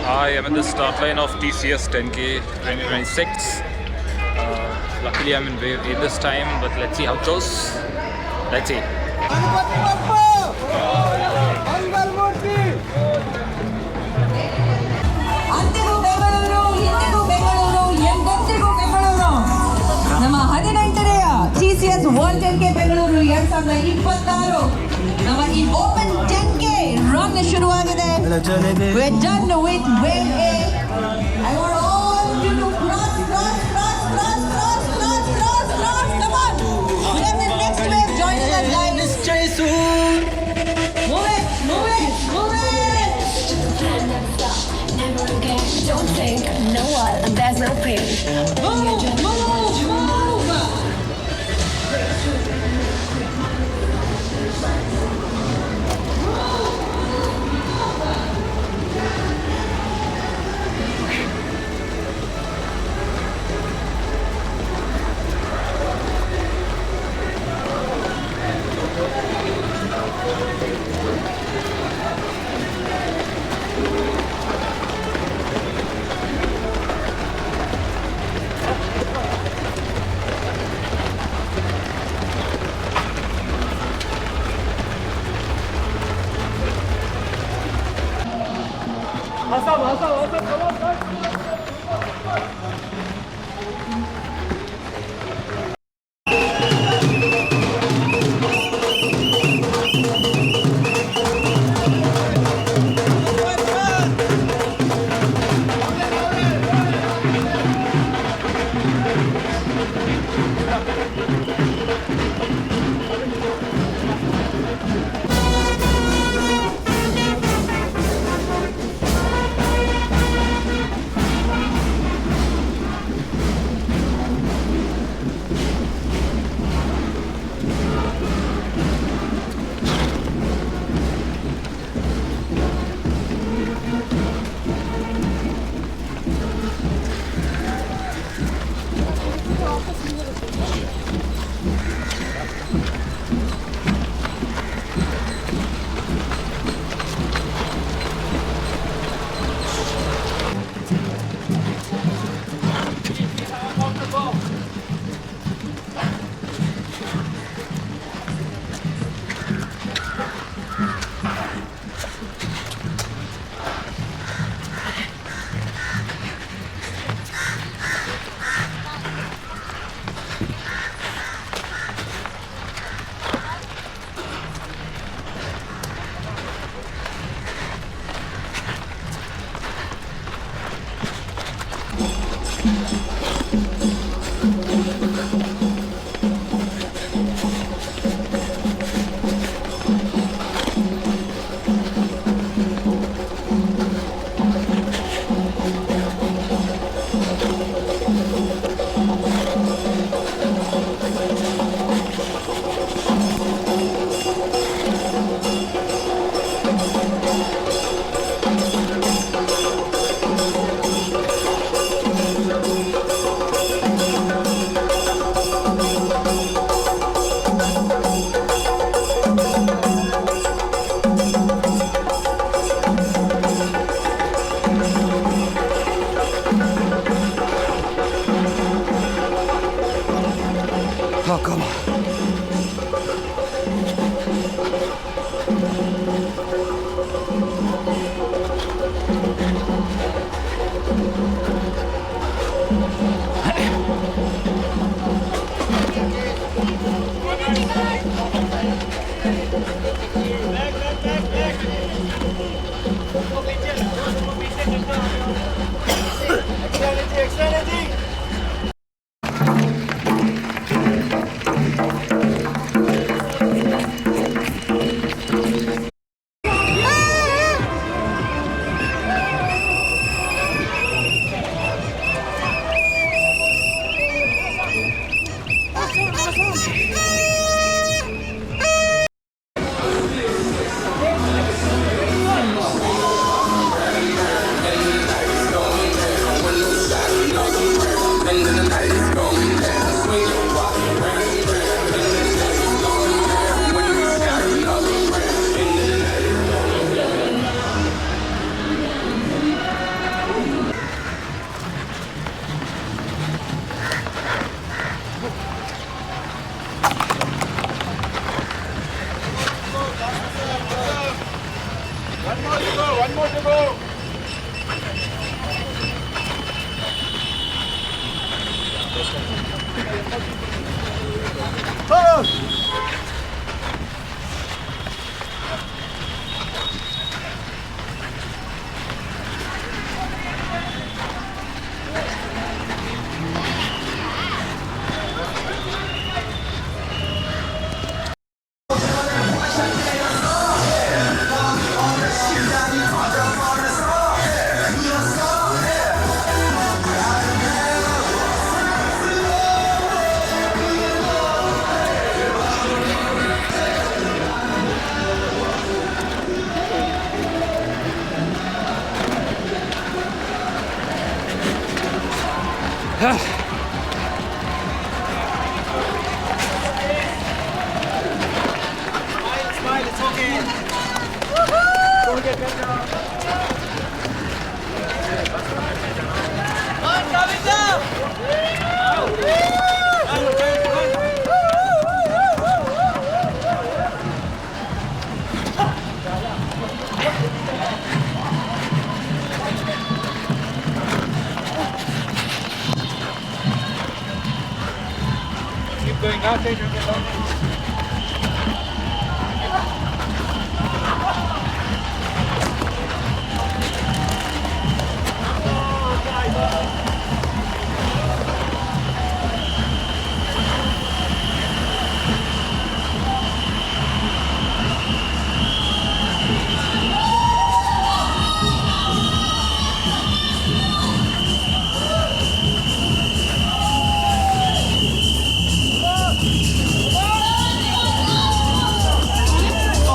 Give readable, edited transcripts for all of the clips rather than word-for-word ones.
I am at the start line of TCS 10k 2026. Luckily I'm in wave A this time, but let's see how it goes. Let's see. ನಮ್ಮ 18ನೆಯ TCS World 10k Bengaluru 2026 ನಮ್ಮ ಈ open 10k run ಶುರುವಾಗಿದೆ. We're done with wave A. I want all of you to cross. Come on. We have the next wave joining us live. Move it. Never again, don't think, no one, there's no pain. Move. Oh, come on.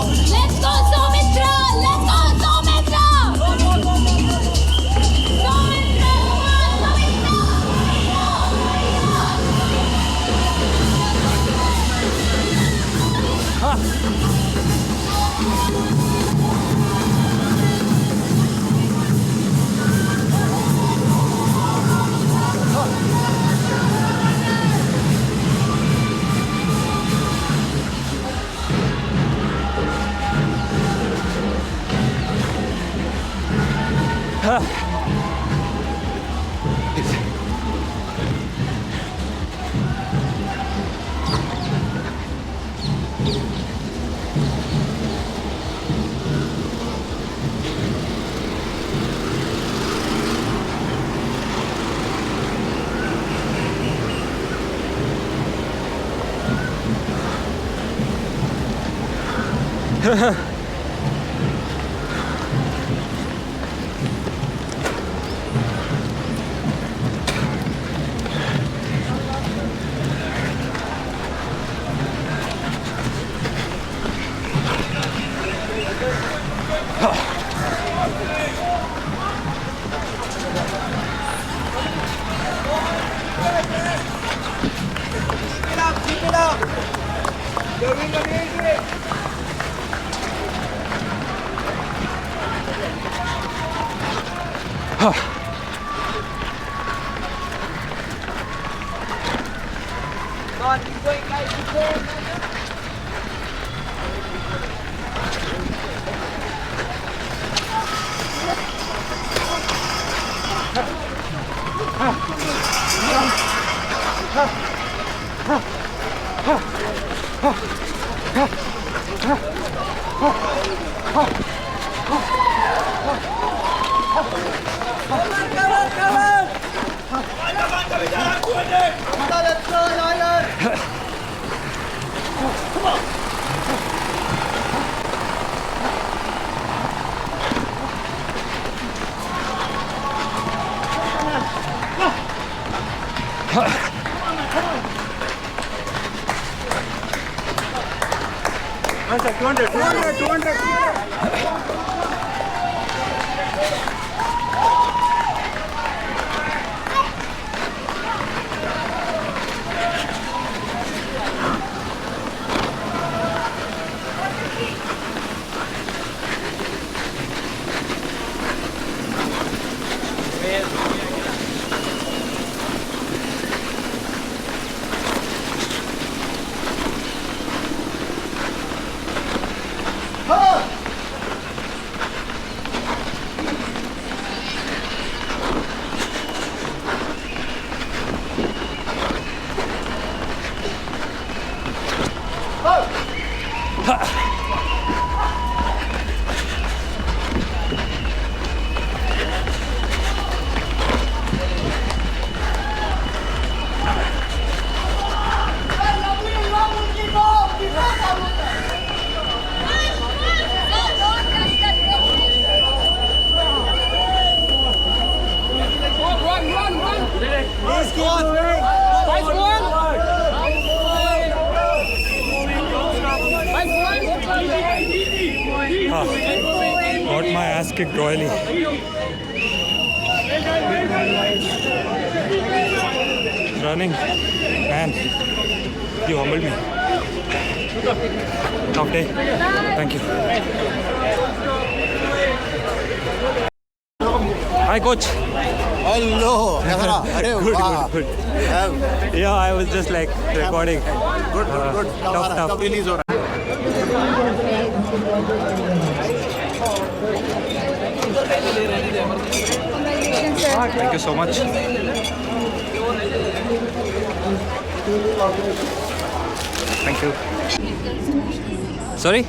Let's go, Soumitra! Let's go, Soumitra! Soumitra, ass kicked royally. Running, man, you humbled me. Tough day. Thank you. Hi, coach. Hello. Good. Yeah, I was just like recording. Good. Tough. Release हो रहा है. Thank you so much. Thank you. Sorry?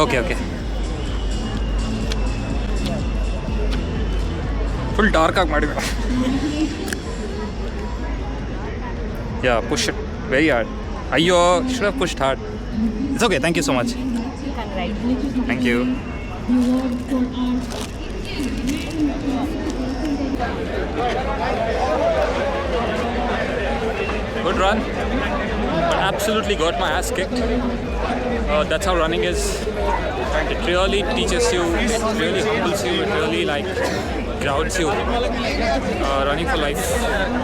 Okay. Full dark ಆಗಿ ಮಾಡಿದ್ರು. Yeah, push it very hard. Ayyo, should have pushed hard. It's okay. Thank you so much. Thank you. Good run, but absolutely got my ass kicked. That's how running is. It really teaches you, it really humbles you, it really like grounds you. Running for life.